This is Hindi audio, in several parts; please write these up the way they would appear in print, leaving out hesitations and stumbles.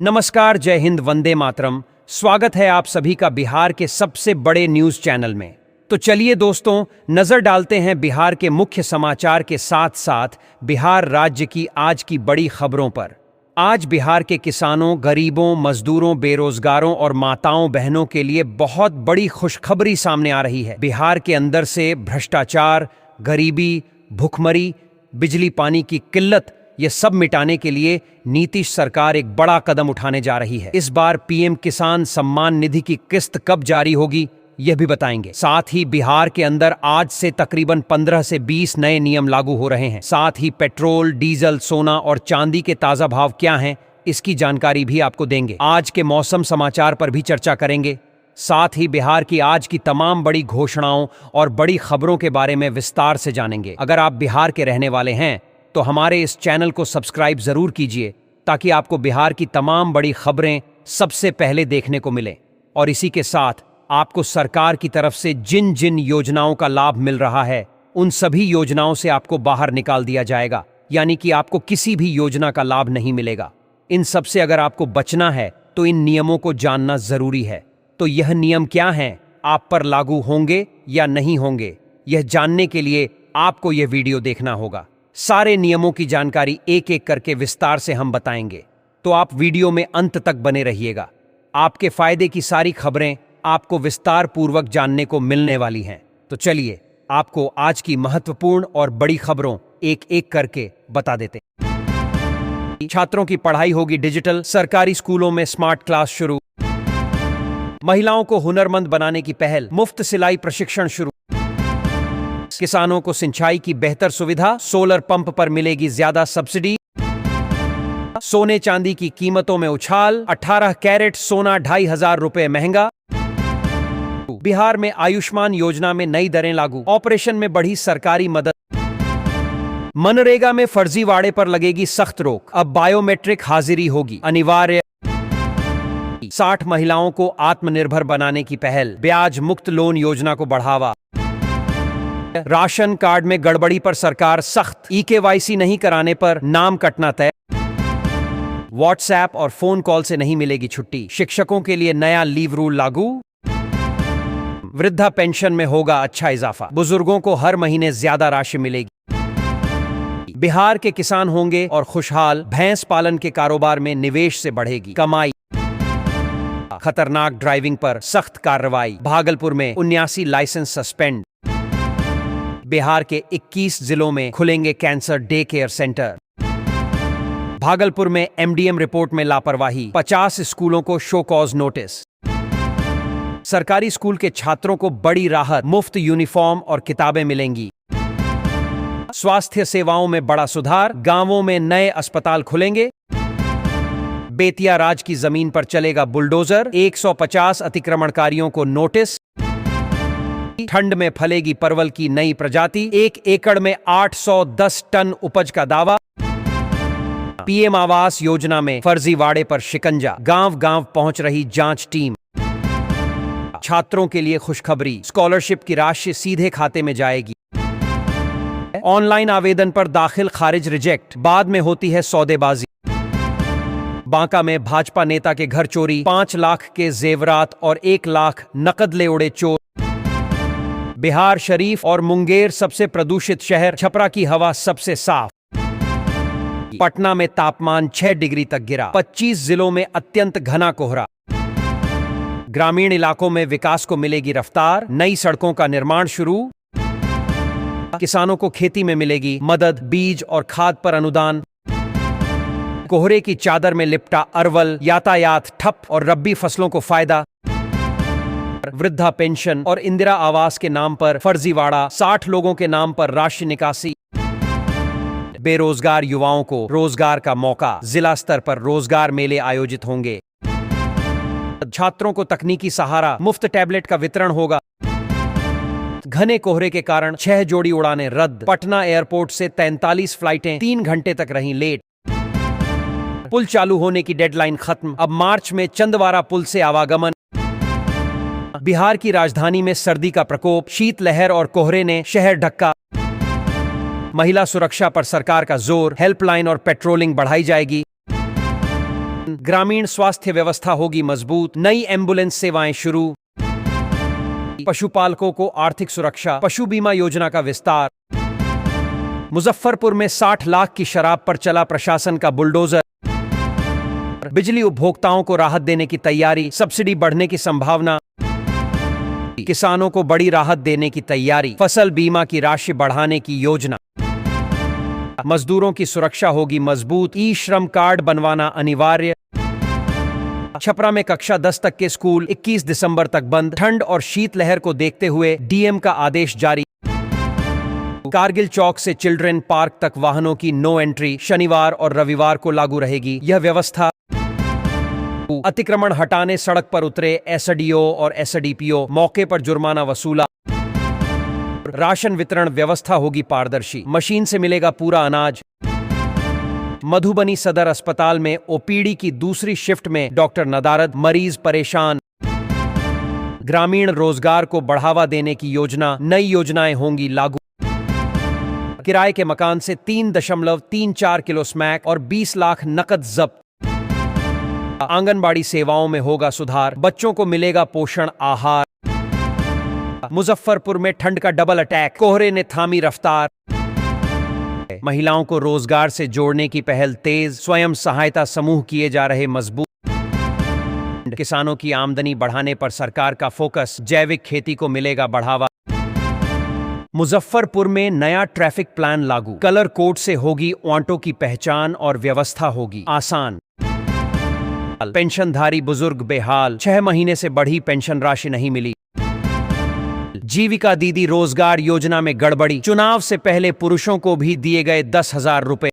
नमस्कार, जय हिंद, वंदे मातरम। स्वागत है आप सभी का बिहार के सबसे बड़े न्यूज चैनल में। तो चलिए दोस्तों, नजर डालते हैं बिहार के मुख्य समाचार के साथ साथ बिहार राज्य की आज की बड़ी खबरों पर। आज बिहार के किसानों, गरीबों, मजदूरों, बेरोजगारों और माताओं बहनों के लिए बहुत बड़ी खुशखबरी सामने आ रही है। बिहार के अंदर से भ्रष्टाचार, गरीबी, भुखमरी, बिजली पानी की किल्लत, ये सब मिटाने के लिए नीतीश सरकार एक बड़ा कदम उठाने जा रही है। इस बार पीएम किसान सम्मान निधि की किस्त कब जारी होगी, यह भी बताएंगे। साथ ही बिहार के अंदर आज से तकरीबन 15 से 20 नए नियम लागू हो रहे हैं। साथ ही पेट्रोल, डीजल, सोना और चांदी के ताजा भाव क्या हैं, इसकी जानकारी भी आपको देंगे। आज के मौसम समाचार पर भी चर्चा करेंगे। साथ ही बिहार की आज की तमाम बड़ी घोषणाओं और बड़ी खबरों के बारे में विस्तार से जानेंगे। अगर आप बिहार के रहने वाले हैं तो हमारे इस चैनल को सब्सक्राइब जरूर कीजिए, ताकि आपको बिहार की तमाम बड़ी खबरें सबसे पहले देखने को मिले। और इसी के साथ आपको सरकार की तरफ से जिन जिन योजनाओं का लाभ मिल रहा है, उन सभी योजनाओं से आपको बाहर निकाल दिया जाएगा, यानी कि आपको किसी भी योजना का लाभ नहीं मिलेगा। इन सब से अगर आपको बचना है तो इन नियमों को जानना जरूरी है। तो यह नियम क्या हैं, आप पर लागू होंगे या नहीं होंगे, यह जानने के लिए आपको यह वीडियो देखना होगा। सारे नियमों की जानकारी एक एक करके विस्तार से हम बताएंगे, तो आप वीडियो में अंत तक बने रहिएगा। आपके फायदे की सारी खबरें आपको विस्तार पूर्वक जानने को मिलने वाली हैं। तो चलिए आपको आज की महत्वपूर्ण और बड़ी खबरों एक एक करके बता देते हैं। छात्रों की पढ़ाई होगी डिजिटल, सरकारी स्कूलों में स्मार्ट क्लास शुरू। महिलाओं को हुनरमंद बनाने की पहल, मुफ्त सिलाई प्रशिक्षण शुरू। किसानों को सिंचाई की बेहतर सुविधा, सोलर पंप पर मिलेगी ज्यादा सब्सिडी। सोने चांदी की कीमतों में उछाल, 18 कैरेट सोना 2500 रुपए महंगा। बिहार में आयुष्मान योजना में नई दरें लागू, ऑपरेशन में बढ़ी सरकारी मदद। मनरेगा में फर्जीवाड़े पर लगेगी सख्त रोक, अब बायोमेट्रिक हाजिरी होगी अनिवार्य। 60 महिलाओं को आत्मनिर्भर बनाने की पहल, ब्याज मुक्त लोन योजना को बढ़ावा। राशन कार्ड में गड़बड़ी पर सरकार सख्त, ई-केवाईसी नहीं कराने पर नाम कटना तय। व्हाट्सएप और फोन कॉल से नहीं मिलेगी छुट्टी, शिक्षकों के लिए नया लीव रूल लागू। वृद्धा पेंशन में होगा अच्छा इजाफा, बुजुर्गों को हर महीने ज्यादा राशि मिलेगी। बिहार के किसान होंगे और खुशहाल, भैंस पालन के कारोबार में निवेश से बढ़ेगी कमाई। खतरनाक ड्राइविंग पर सख्त कार्रवाई, भागलपुर में 79 लाइसेंस सस्पेंड। बिहार के 21 जिलों में खुलेंगे cancer day care centre. Bhagalpur में एमडीएम रिपोर्ट में लापरवाही, 50 स्कूलों को शो कॉज नोटिस। सरकारी स्कूल के छात्रों को बड़ी राहत, मुफ्त यूनिफॉर्म और किताबें मिलेंगी। स्वास्थ्य सेवाओं में बड़ा सुधार, गांवों में नए अस्पताल खुलेंगे। बेतिया राज की जमीन पर चलेगा बुलडोजर, 150 अतिक्रमणकारियों को नोटिस। ठंड में फलेगी परवल की नई प्रजाति, 1 एकड़ में 810 टन उपज का दावा। पीएम आवास योजना में फर्जीवाड़े पर शिकंजा, गांव गांव पहुंच रही जांच टीम। छात्रों के लिए खुशखबरी, स्कॉलरशिप की राशि सीधे खाते में जाएगी। ऑनलाइन आवेदन पर दाखिल खारिज रिजेक्ट, बाद में होती है सौदेबाजी। बांका में भाजपा नेता के घर चोरी, 5 लाख के जेवरात और 1 लाख नकद ले उड़े चोर। बिहार शरीफ और मुंगेर सबसे प्रदूषित शहर, छपरा की हवा सबसे साफ। पटना में तापमान 6 डिग्री तक गिरा, 25 जिलों में अत्यंत घना कोहरा। ग्रामीण इलाकों में विकास को मिलेगी रफ्तार, नई सड़कों का निर्माण शुरू। किसानों को खेती में मिलेगी मदद, बीज और खाद पर अनुदान। कोहरे की चादर में लिपटा अरवल, यातायात ठप और रब्बी फसलों को फायदा। वृद्धा पेंशन और इंदिरा आवास के नाम पर फर्जीवाड़ा, 60 लोगों के नाम पर राशि निकासी। बेरोजगार युवाओं को रोजगार का मौका, जिला स्तर पर रोजगार मेले आयोजित होंगे। छात्रों को तकनीकी सहारा, मुफ्त टैबलेट का वितरण होगा। घने कोहरे के कारण 6 जोड़ी उड़ानें रद्द, पटना एयरपोर्ट से 43 फ्लाइटें 3 घंटे तक रहीं लेट। पुल चालू होने की डेडलाइन खत्म, अब मार्च में चंदवारा पुल से आवागमन। बिहार की राजधानी में सर्दी का प्रकोप, शीतलहर और कोहरे ने शहर ढका। महिला सुरक्षा पर सरकार का जोर, हेल्पलाइन और पेट्रोलिंग बढ़ाई जाएगी। ग्रामीण स्वास्थ्य व्यवस्था होगी मजबूत, नई एम्बुलेंस सेवाएं शुरू, पशुपालकों को आर्थिक सुरक्षा, पशु बीमा योजना का विस्तार, मुजफ्फरपुर में 60 लाख की शराब पर चला प्रशासन का बुलडोजर, बिजली उपभोक्ताओं को राहत देने की तैयारी, सब्सिडी बढ़ने की संभावना, किसानों को बड़ी राहत देने की तैयारी, फसल बीमा की राशि बढ़ाने की योजना, मजदूरों की सुरक्षा होगी मजबूत, ई श्रम कार्ड बनवाना अनिवार्य, छपरा में कक्षा 10 तक के स्कूल 21 दिसंबर तक बंद, ठंड और शीतलहर को देखते हुए डीएम का आदेश जारी, कारगिल चौक से चिल्ड्रेन पार्क तक वाहनों की नो एंट्री शनिवार और रविवार को लागू रहेगी यह व्यवस्था, अतिक्रमण हटाने सड़क पर उतरे एसडीओ और एसडीपीओ, मौके पर जुर्माना वसूला, राशन वितरण व्यवस्था होगी पारदर्शी, मशीन से मिलेगा पूरा अनाज, मधुबनी सदर अस्पताल में ओपीडी की दूसरी शिफ्ट में डॉक्टर नदारद, मरीज परेशान, ग्रामीण रोजगार को बढ़ावा देने की योजना, नई योजनाएं होंगी लागू, किराए के मकान से 3.34 किलो स्मैक और 20 लाख नकद जब्त, आंगनबाड़ी सेवाओं में होगा सुधार, बच्चों को मिलेगा पोषण आहार, मुजफ्फरपुर में ठंड का डबल अटैक, कोहरे ने थामी रफ्तार, महिलाओं को रोजगार से जोड़ने की पहल तेज, स्वयं सहायता समूह किए जा रहे मजबूत, किसानों की आमदनी बढ़ाने पर सरकार का फोकस, जैविक खेती को मिलेगा बढ़ावा, मुजफ्फरपुर में नया ट्रैफिक प्लान लागू, कलर कोड से होगी ऑटो की पहचान और व्यवस्था होगी आसान, पेंशनधारी बुजुर्ग बेहाल, 6 महीने से बढ़ी पेंशन राशि नहीं मिली, जीविका दीदी रोजगार योजना में गड़बड़ी, चुनाव से पहले पुरुषों को भी दिए गए 10,000 रुपए,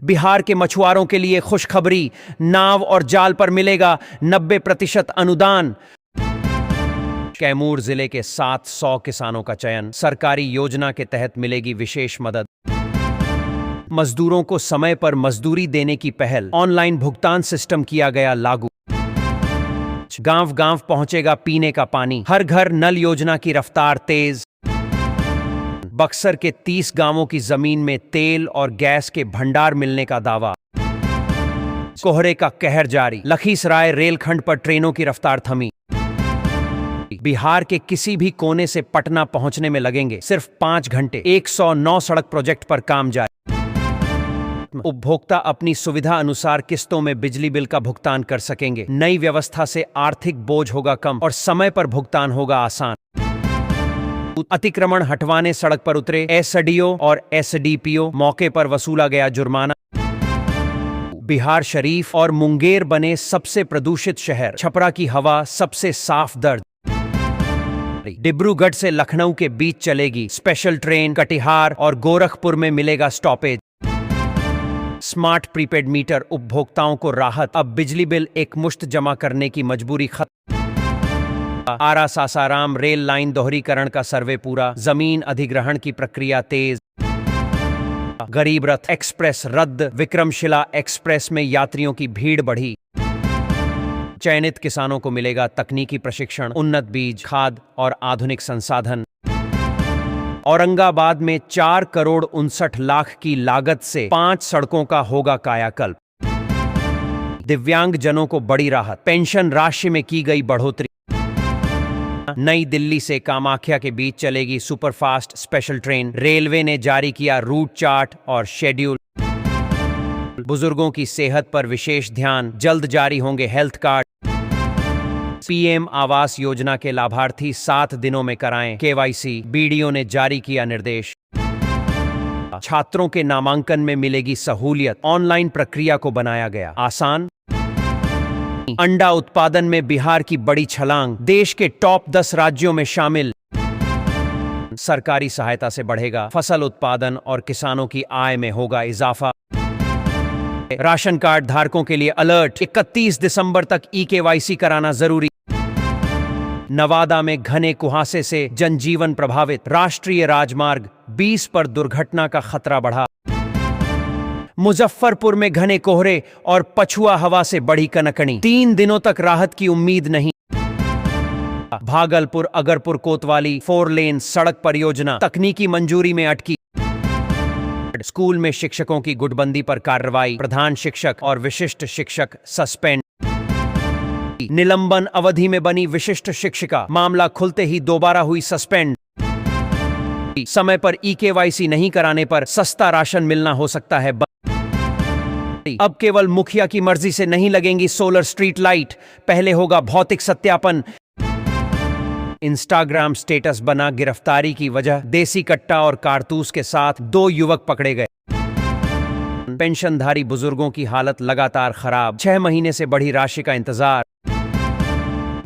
बिहार के मछुआरों के लिए खुशखबरी, नाव और जाल पर मिलेगा 90% अनुदान, कैमूर जिले के 700 किसानों का चयन, सरकारी योजना के तहत मिलेगी विशेष मदद, मजदूरों को समय पर मजदूरी देने की पहल, ऑनलाइन भुगतान सिस्टम किया गया लागू, गांव-गांव पहुंचेगा पीने का पानी, हर घर नल योजना की रफ्तार तेज, बक्सर के 30 गांवों की जमीन में तेल और गैस के भंडार मिलने का दावा, कोहरे का कहर जारी, लखीसराय रेलखंड पर ट्रेनों की रफ्तार थमी, बिहार के किसी भी कोने से पटना पहुंचने में लगेंगे सिर्फ 5 घंटे, 109 सड़क प्रोजेक्ट पर काम जारी, उपभोक्ता अपनी सुविधा अनुसार किस्तों में बिजली बिल का भुगतान कर सकेंगे, नई व्यवस्था से आर्थिक बोझ होगा कम और समय पर भुगतान होगा आसान, अतिक्रमण हटवाने सड़क पर उतरे एसडीओ और एसडीपीओ, मौके पर वसूला गया जुर्माना, बिहार शरीफ और मुंगेर बने सबसे प्रदूषित शहर, छपरा की हवा सबसे साफ दर्द, डिब्रूगढ़ से लखनऊ के बीच चलेगी स्पेशल ट्रेन, कटिहार और गोरखपुर में मिलेगा स्टॉपेज, स्मार्ट प्रीपेड मीटर, उपभोक्ताओं को राहत, अब बिजली बिल एक मुश्त जमा करने की मजबूरी खत्म, आरा सासाराम रेल लाइन दोहरीकरण का सर्वे पूरा, जमीन अधिग्रहण की प्रक्रिया तेज, गरीब रथ एक्सप्रेस रद्द, विक्रमशिला एक्सप्रेस में यात्रियों की भीड़ बढ़ी, चयनित किसानों को मिलेगा तकनीकी प्रशिक्षण, उन्नत बीज, खाद और आधुनिक संसाधन, औरंगाबाद में 4,59,00,000 की लागत से 5 सड़कों का होगा कायाकल्प, दिव्यांग जनों को बड़ी राहत, पेंशन राशि में की गई बढ़ोतरी, नई दिल्ली से कामाख्या के बीच चलेगी सुपरफास्ट स्पेशल ट्रेन, रेलवे ने जारी किया रूट चार्ट और शेड्यूल, बुजुर्गों की सेहत पर विशेष ध्यान, जल्द जारी होंगे health card, PM Awas Yojana के लाभार्थी 7 दिनों में कराएं केवाईसी, बीडीओ ने जारी किया निर्देश, छात्रों के नामांकन में मिलेगी सहूलियत, ऑनलाइन प्रक्रिया को बनाया गया आसान, अंडा उत्पादन में बिहार की बड़ी छलांग, देश के टॉप 10 राज्यों में शामिल, सरकारी सहायता से बढ़ेगा फसल उत्पादन और किसानों की आय में होगा इजाफा, राशन कार्ड धारकों के लिए अलर्ट, 31 दिसंबर तक ई-केवाईसी कराना जरूरी, नवादा में घने कुहासे से जनजीवन प्रभावित, राष्ट्रीय राजमार्ग 20 पर दुर्घटना का खतरा बढ़ा, मुजफ्फरपुर में घने कोहरे और पछुआ हवा से बढ़ी कनकनी, 3 दिनों तक राहत की उम्मीद नहीं, भागलपुर अगरपुर कोतवाली 4 लेन सड़क परियोजना तकनीकी मंजूरी में अटकी, स्कूल में शिक्षकों की गुटबंदी पर कार्रवाई, प्रधान शिक्षक और विशिष्ट शिक्षक सस्पेंड। निलंबन अवधि में बनी विशिष्ट शिक्षिका, मामला खुलते ही दोबारा हुई सस्पेंड। समय पर ई-केवाईसी नहीं कराने पर सस्ता राशन मिलना हो सकता है बंद। अब केवल मुखिया की मर्जी से नहीं लगेंगी सोलर स्ट्रीट लाइट, पहले होगा भौतिक सत्यापन। इंस्टाग्राम स्टेटस बना गिरफ्तारी की वजह, देसी कट्टा और कारतूस के साथ 2 युवक पकड़े गए। पेंशनधारी बुजुर्गों की हालत लगातार खराब, 6 महीने से बढ़ी राशि का इंतजार।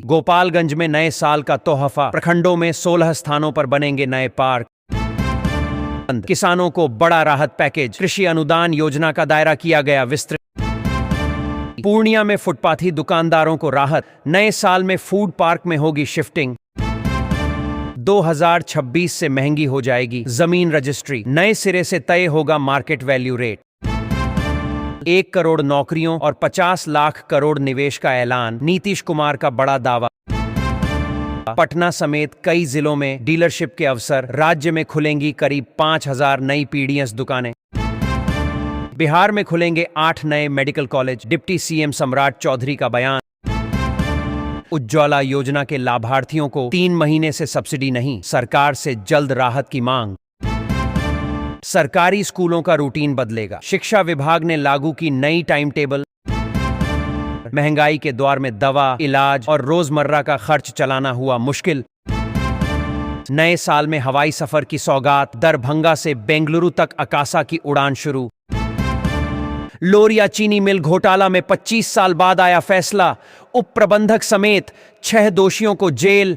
गोपालगंज में नए साल का तोहफा, प्रखंडों में 16 स्थानों पर बनेंगे नए पार्क। किसानों को बड़ा राहत पैकेज, कृषि अनुदान योजना का दायरा किया गया विस्तृत। पूर्णिया में फुटपाथी दुकानदारों को राहत, नए साल में फूड पार्क में होगी शिफ्टिंग। 2026 से महंगी हो जाएगी जमीन रजिस्ट्री, नए सिरे से तय होगा मार्केट वैल्यू रेट। 1 करोड़ नौकरियों और 50 लाख करोड़ निवेश का ऐलान, नीतीश कुमार का बड़ा दावा। पटना समेत कई जिलों में डीलरशिप के अवसर, राज्य में खुलेंगी करीब 5000 नई पीडीएस दुकानें। बिहार में खुलेंगे 8 नए मेडिकल कॉलेज, डिप्टी सीएम सम्राट चौधरी का बयान। उज्ज्वला योजना के लाभार्थियों को 3 महीने से सब्सिडी नहीं, सरकार से जल्द राहत की मांग। सरकारी स्कूलों का रूटीन बदलेगा, शिक्षा विभाग ने लागू की नई टाइम टेबल। महंगाई के दौर में दवा, इलाज और रोजमर्रा का खर्च चलाना हुआ मुश्किल। नए साल में हवाई सफर की सौगात, दरभंगा से बेंगलुरु तक अकासा की उड़ान शुरू। लोरिया चीनी मिल घोटाला में 25 साल बाद आया फैसला, उप प्रबंधक समेत 6 दोषियों को जेल,